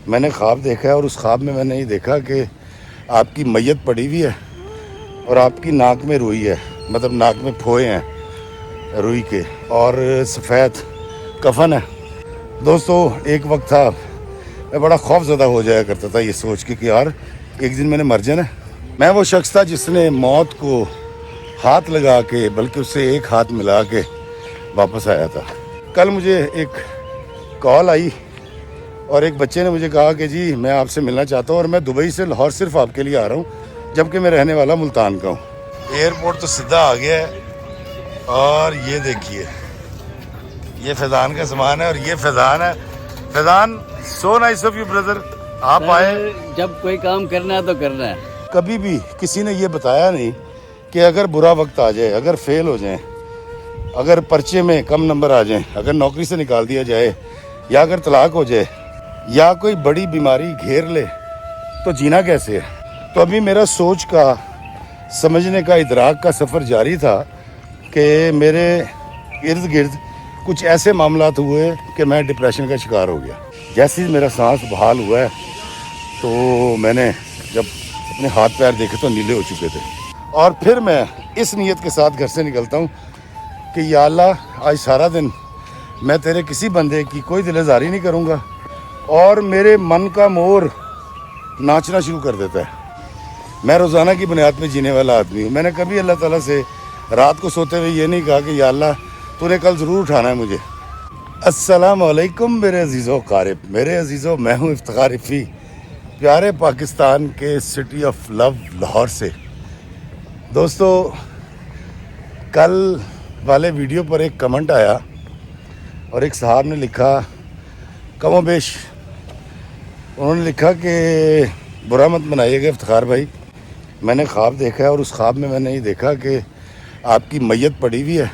میں نے خواب دیکھا ہے اور اس خواب میں نے یہ دیکھا کہ آپ کی میت پڑی ہوئی ہے اور آپ کی ناک میں روئی ہے، مطلب ناک میں پھوئے ہیں روئی کے، اور سفید کفن ہے۔ دوستو ایک وقت تھا میں بڑا خوف زدہ ہو جایا کرتا تھا یہ سوچ کے کہ یار ایک دن میں نے مر جانا ہے۔ میں وہ شخص تھا جس نے موت کو ہاتھ لگا کے، بلکہ اس سے ایک ہاتھ ملا کے واپس آیا تھا۔ کل مجھے ایک کال آئی اور ایک بچے نے مجھے کہا کہ جی میں آپ سے ملنا چاہتا ہوں، اور میں دبئی سے لاہور صرف آپ کے لیے آ رہا ہوں، جبکہ میں رہنے والا ملتان کا ہوں۔ ایئرپورٹ تو سیدھا آ گیا ہے، اور یہ دیکھیے یہ فیضان کا سامان ہے، اور یہ فیضان ہے۔ Faizan so nice of you brother, آپ آئے۔ جب کوئی کام کرنا ہے تو کرنا ہے۔ کبھی بھی کسی نے یہ بتایا نہیں کہ اگر برا وقت آ جائے، اگر فیل ہو جائیں، اگر پرچے میں کم نمبر آ جائیں، اگر نوکری سے نکال دیا جائے، یا اگر طلاق ہو جائے، یا کوئی بڑی بیماری گھیر لے، تو جینا کیسے ہے؟ تو ابھی میرا سوچ کا، سمجھنے کا، ادراک کا سفر جاری تھا کہ میرے ارد گرد کچھ ایسے معاملات ہوئے کہ میں ڈپریشن کا شکار ہو گیا۔ جیسے ہی میرا سانس بحال ہوا ہے تو میں نے جب اپنے ہاتھ پیر دیکھے تو نیلے ہو چکے تھے، اور پھر میں اس نیت کے ساتھ گھر سے نکلتا ہوں کہ یا اللہ آج سارا دن میں تیرے کسی بندے کی کوئی دل آزاری نہیں کروں گا، اور میرے من کا مور ناچنا شروع کر دیتا ہے۔ میں روزانہ کی بنیاد پہ جینے والا آدمی ہوں۔ میں نے کبھی اللہ تعالیٰ سے رات کو سوتے ہوئے یہ نہیں کہا کہ یا اللہ تو نے کل ضرور اٹھانا ہے مجھے۔ السلام علیکم میرے عزیزو قارب، میرے عزیزو، میں ہوں افتخار رفیع، پیارے پاکستان کے سٹی آف لو لاہور سے۔ دوستو کل والے ویڈیو پر ایک کمنٹ آیا اور ایک صاحب نے لکھا، کم و بیش انہوں نے لکھا کہ برا مت بنائیے گا افتخار بھائی، میں نے خواب دیکھا ہے اور اس خواب میں نے یہ دیکھا کہ آپ کی میت پڑی ہوئی ہے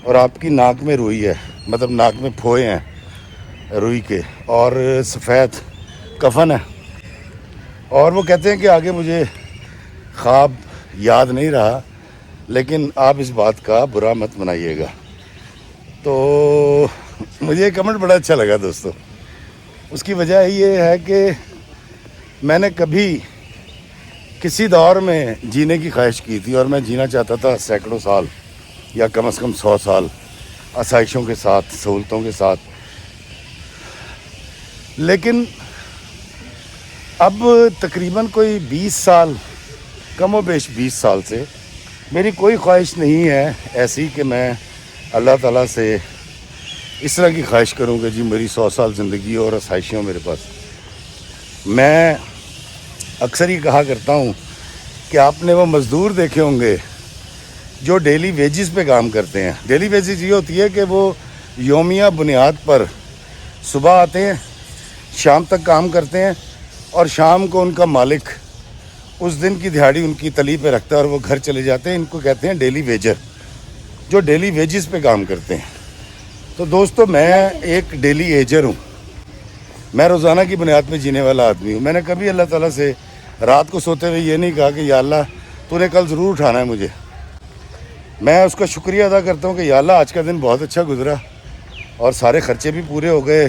اور آپ کی ناک میں روئی ہے، مطلب ناک میں پھوئے ہیں روئی کے، اور سفید کفن ہے۔ اور وہ کہتے ہیں کہ آگے مجھے خواب یاد نہیں رہا، لیکن آپ اس بات کا برا مت بنائیے گا۔ تو مجھے یہ کمنٹ بڑا اچھا لگا دوستو۔ اس کی وجہ یہ ہے کہ میں نے کبھی کسی دور میں جینے کی خواہش کی تھی، اور میں جینا چاہتا تھا سینکڑوں سال یا کم از کم 100 سال آسائشوں کے ساتھ، سہولتوں کے ساتھ۔ لیکن اب تقریباً کوئی 20 سال، کم و بیش 20 سال سے میری کوئی خواہش نہیں ہے ایسی کہ میں اللہ تعالیٰ سے اس طرح کی خواہش کروں کہ جی میری 100 سال زندگی اور آسائشیں ہوں میرے پاس۔ میں اکثر یہ کہا کرتا ہوں کہ آپ نے وہ مزدور دیکھے ہوں گے جو ڈیلی ویجز پہ کام کرتے ہیں۔ ڈیلی ویجز یہ ہوتی ہے کہ وہ یومیہ بنیاد پر صبح آتے ہیں، شام تک کام کرتے ہیں، اور شام کو ان کا مالک اس دن کی دہاڑی ان کی تلی پہ رکھتا ہے اور وہ گھر چلے جاتے ہیں۔ ان کو کہتے ہیں ڈیلی ویجر، جو ڈیلی ویجز پہ کام کرتے ہیں۔ تو دوستو میں ایک ڈیلی ایجر ہوں، میں روزانہ کی بنیاد پہ جینے والا آدمی ہوں۔ میں نے کبھی اللہ تعالیٰ سے رات کو سوتے ہوئے یہ نہیں کہا کہ یا اللہ تو نے کل ضرور اٹھانا ہے مجھے۔ میں اس کا شکریہ ادا کرتا ہوں کہ یا اللہ آج کا دن بہت اچھا گزرا، اور سارے خرچے بھی پورے ہو گئے،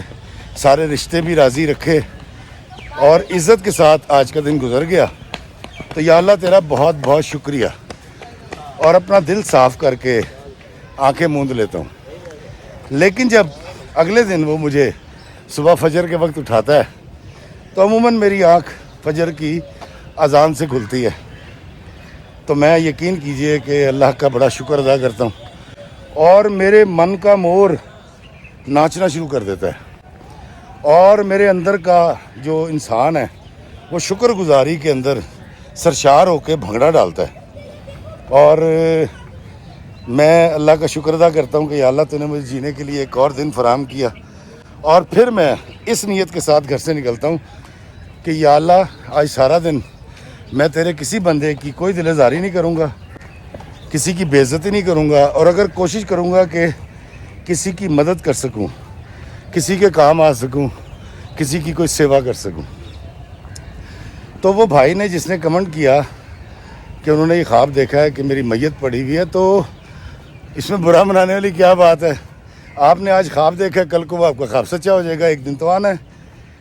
سارے رشتے بھی راضی رکھے، اور عزت کے ساتھ آج کا دن گزر گیا۔ تو یا اللہ تیرا بہت بہت شکریہ، اور اپنا دل صاف کر کے آنکھیں موند لیتا ہوں۔ لیکن جب اگلے دن وہ مجھے صبح فجر کے وقت اٹھاتا ہے تو عموماً میری آنکھ فجر کی اذان سے کھلتی ہے، تو میں یقین کیجئے کہ اللہ کا بڑا شکر ادا کرتا ہوں، اور میرے من کا مور ناچنا شروع کر دیتا ہے، اور میرے اندر کا جو انسان ہے وہ شکر گزاری کے اندر سرشار ہو کے بھنگڑا ڈالتا ہے، اور میں اللہ کا شکر ادا کرتا ہوں کہ یا اللہ تو نے مجھے جینے کے لیے ایک اور دن فراہم کیا۔ اور پھر میں اس نیت کے ساتھ گھر سے نکلتا ہوں کہ یا اللہ آج سارا دن میں تیرے کسی بندے کی کوئی دل آزاری نہیں کروں گا، کسی کی بے عزتی نہیں کروں گا، اور اگر کوشش کروں گا کہ کسی کی مدد کر سکوں، کسی کے کام آ سکوں، کسی کی کوئی سیوا کر سکوں۔ تو وہ بھائی نے جس نے کمنٹ کیا کہ انہوں نے یہ خواب دیکھا ہے کہ میری میت پڑی ہوئی ہے، تو اس میں برا منانے والی کیا بات ہے؟ آپ نے آج خواب دیکھا، کل کو وہ آپ کا خواب سچا ہو جائے گا، ایک دن تو آنا ہے۔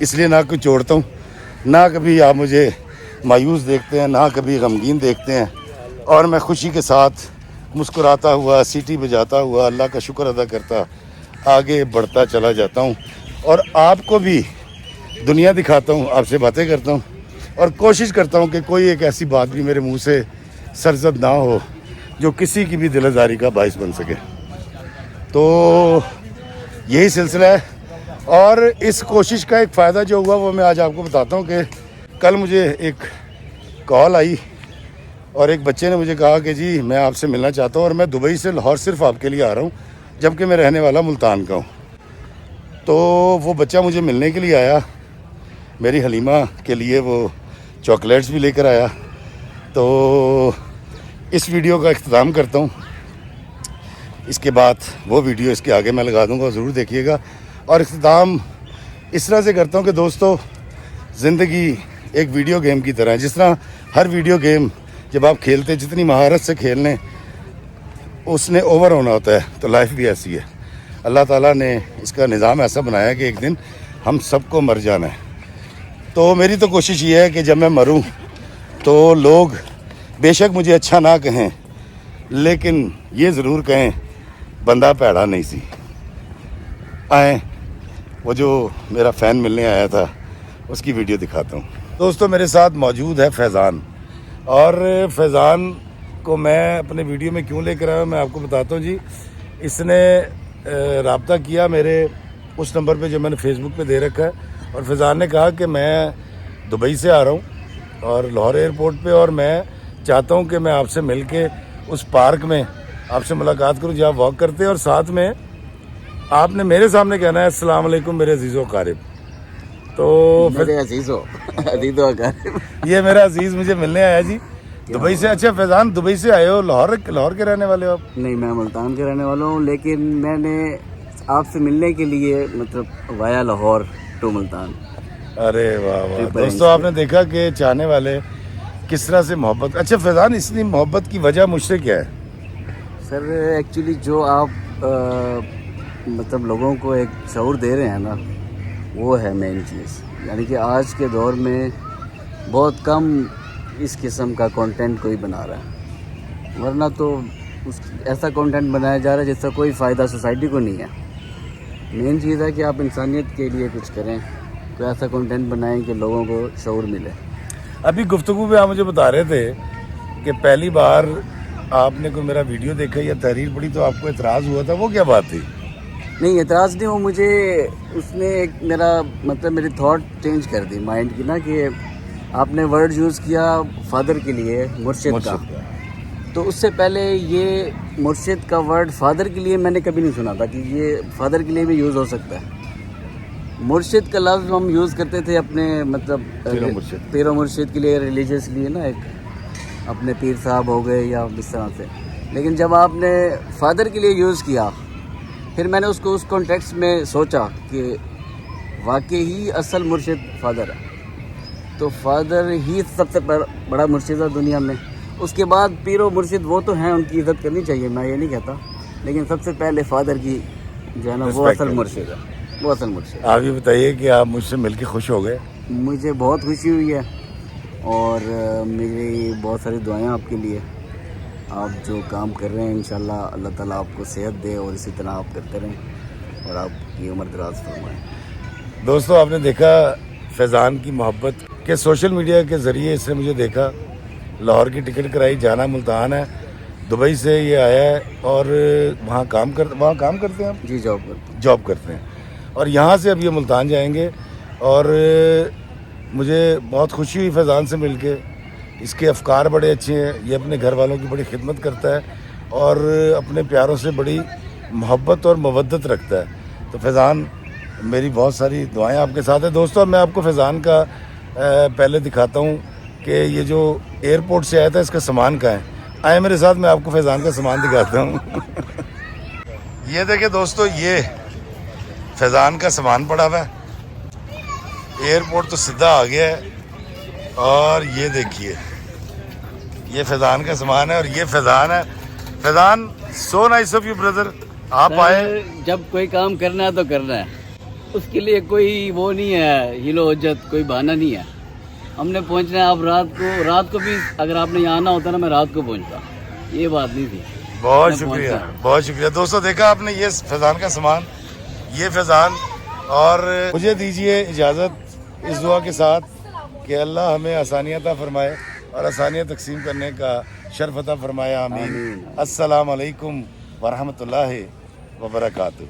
اس لیے نہ کچھ چھوڑتا ہوں، نہ کبھی آپ مجھے مایوس دیکھتے ہیں، نہ کبھی غمگین دیکھتے ہیں، اور میں خوشی کے ساتھ مسکراتا ہوا، سیٹی بجاتا ہوا، اللہ کا شکر ادا کرتا آگے بڑھتا چلا جاتا ہوں، اور آپ کو بھی دنیا دکھاتا ہوں، آپ سے باتیں کرتا ہوں، اور کوشش کرتا ہوں کہ کوئی ایک ایسی بات بھی میرے منہ سے سرزد نہ ہو جو کسی کی بھی دل آزاری کا باعث بن سکے۔ تو یہی سلسلہ ہے، اور اس کوشش کا ایک فائدہ جو ہوا وہ میں آج آپ کو بتاتا ہوں کہ کل مجھے ایک کال آئی اور ایک بچے نے مجھے کہا کہ جی میں آپ سے ملنا چاہتا ہوں، اور میں دبئی سے لاہور صرف آپ کے لیے آ رہا ہوں، جبکہ میں رہنے والا ملتان کا ہوں۔ تو وہ بچہ مجھے ملنے کے لیے آیا، میری حلیمہ کے لیے وہ چاکلیٹس بھی لے کر آیا۔ تو اس ویڈیو کا اختتام کرتا ہوں، اس کے بعد وہ ویڈیو اس کے آگے میں لگا دوں گا، ضرور دیکھیے گا۔ اور اختتام اس طرح سے کرتا ہوں کہ دوستو، زندگی ایک ویڈیو گیم کی طرح ہے، جس طرح ہر ویڈیو گیم جب آپ کھیلتے ہیں جتنی مہارت سے کھیل لیں اس نے اوور ہونا ہوتا ہے، تو لائف بھی ایسی ہے۔ اللہ تعالیٰ نے اس کا نظام ایسا بنایا کہ ایک دن ہم سب کو مر جانا ہے۔ تو میری تو کوشش یہ ہے کہ جب میں مروں تو لوگ بے شک مجھے اچھا نہ کہیں، لیکن یہ ضرور کہیں بندہ پیڑا نہیں سی۔ آئیں وہ جو میرا فین ملنے آیا تھا اس کی ویڈیو دکھاتا ہوں۔ دوستو میرے ساتھ موجود ہے فیضان، اور فیضان کو میں اپنے ویڈیو میں کیوں لے کر آیا میں آپ کو بتاتا ہوں جی۔ اس نے رابطہ کیا میرے اس نمبر پہ جو میں نے فیس بک پہ دے رکھا ہے، اور فیضان نے کہا کہ میں دبئی سے آ رہا ہوں اور لاہور ایئرپورٹ پہ، اور میں چاہتا ہوں کہ میں آپ سے مل کے اس پارک میں آپ سے ملاقات کروں جہاں واک کرتے ہیں، اور ساتھ میں آپ نے میرے سامنے کہنا ہے السلام علیکم میرے عزیز و اقارب۔ تو میرے عزیزو اقارب، یہ میرا عزیز مجھے ملنے آیا جی دبئی سے۔ اچھا فیضان، دبئی سے آئے ہو، لاہور کے رہنے والے ہو آپ؟ نہیں میں ملتان کے رہنے والا ہوں، لیکن میں نے آپ سے ملنے کے لیے مطلب وایا لاہور ٹو ملتان۔ ارے واہ واہ دوستو، آپ نے دیکھا کہ چاہنے والے کس طرح سے محبت۔ اچھا فیضان، اتنی محبت کی وجہ مجھ سے کیا ہے؟ سر ایکچولی جو آپ مطلب لوگوں کو ایک شعور دے رہے ہیں نا، وہ ہے مین چیز۔ یعنی کہ آج کے دور میں بہت کم اس قسم کا کنٹینٹ کوئی بنا رہا ہے، ورنہ تو ایسا کنٹینٹ بنایا جا رہا ہے جس کا کوئی فائدہ سوسائٹی کو نہیں ہے۔ مین چیز ہے کہ آپ انسانیت کے لیے کچھ کریں، کوئی ایسا کنٹینٹ بنائیں کہ لوگوں کو شعور ملے۔ ابھی گفتگو میں آپ مجھے بتا رہے تھے کہ پہلی بار آپ نے کوئی میرا ویڈیو دیکھا یا تحریر پڑھی تو آپ کو اعتراض ہوا تھا، وہ کیا بات تھی؟ نہیں اعتراض نہیں، وہ مجھے اس نے ایک میرا مطلب میری تھاٹ چینج کر دی مائنڈ کی نا، کہ آپ نے ورڈ یوز کیا فادر کے لیے مرشد کا، تو اس سے پہلے یہ مرشد کا ورڈ فادر کے لیے میں نے کبھی نہیں سنا تھا کہ یہ فادر کے لیے بھی یوز ہو سکتا ہے۔ مرشد کا لفظ ہم یوز کرتے تھے اپنے مطلب پیر و مرشد کے لیے، ریلیجیس لیے نا، ایک اپنے پیر صاحب ہو گئے یا اس طرح سے، لیکن جب آپ نے فادر کے لیے یوز کیا، پھر میں نے اس کو اس کانٹیکسٹ میں سوچا کہ واقعی اصل مرشد فادر ہے، تو فادر ہی سب سے بڑا مرشد ہے دنیا میں۔ اس کے بعد پیر و مرشد وہ تو ہیں، ان کی عزت کرنی چاہیے، میں یہ نہیں کہتا، لیکن سب سے پہلے فادر کی جو ہے نا وہ اصل مرشد ہے، وہ اصل مرشد۔ آپ یہ بتائیے کہ آپ مجھ سے مل کے خوش ہو گئے؟ مجھے بہت خوشی ہوئی ہے، اور میری بہت ساری دعائیں آپ کے لیے۔ آپ جو کام کر رہے ہیں انشاءاللہ اللہ تعالیٰ آپ کو صحت دے، اور اسی طرح آپ کرتے رہیں اور آپ کی عمر دراز فرمائیں۔ دوستو آپ نے دیکھا فیضان کی محبت کہ سوشل میڈیا کے ذریعے اس نے مجھے دیکھا، لاہور کی ٹکٹ کرائی، جانا ملتان ہے، دبئی سے یہ آیا ہے، اور وہاں کام کرتے ہیں آپ؟ جی جاب کرتے ہیں، اور یہاں سے اب یہ ملتان جائیں گے، اور مجھے بہت خوشی ہوئی فیضان سے مل کے۔ اس کے افکار بڑے اچھے ہیں، یہ اپنے گھر والوں کی بڑی خدمت کرتا ہے، اور اپنے پیاروں سے بڑی محبت اور مودت رکھتا ہے۔ تو فیضان، میری بہت ساری دعائیں آپ کے ساتھ ہیں۔ دوستو میں آپ کو فیضان کا پہلے دکھاتا ہوں کہ یہ جو ایئرپورٹ سے آیا تھا اس کا سامان کہاں ہے۔ آئے میرے ساتھ، میں آپ کو فیضان کا سامان دکھاتا ہوں۔ یہ دیکھیں دوستو، یہ فیضان کا سامان پڑا ہوا ہے، ایئرپورٹ تو سیدھا آ گیا ہے، اور یہ دیکھیے یہ فیضان کا سامان ہے، اور یہ فیضان ہے۔ Faizan, so nice of you brother, آپ آئے۔ جب کوئی کام کرنا ہے تو کرنا ہے۔ اس کے لیے کوئی وہ نہیں ہے ہیلو حجت، کوئی بہانہ نہیں ہے. ہم نے پہنچنا ہے. آپ رات کو بھی اگر آپ نے یہاں آنا ہوتا نا میں رات کو پہنچتا، یہ بات نہیں تھی. بہت میں شکریہ، پہنچا. بہت شکریہ. دوستوں دیکھا آپ نے یہ فیضان کا سامان، یہ فیضان. اور مجھے دیجئے اجازت اس دعا کے ساتھ کہ اللہ ہمیں آسانیاں عطا فرمائے اور آسانیاں تقسیم کرنے کا شرف عطا فرمائے. آمین. آمین. السلام علیکم ورحمۃ اللہ وبرکاتہ.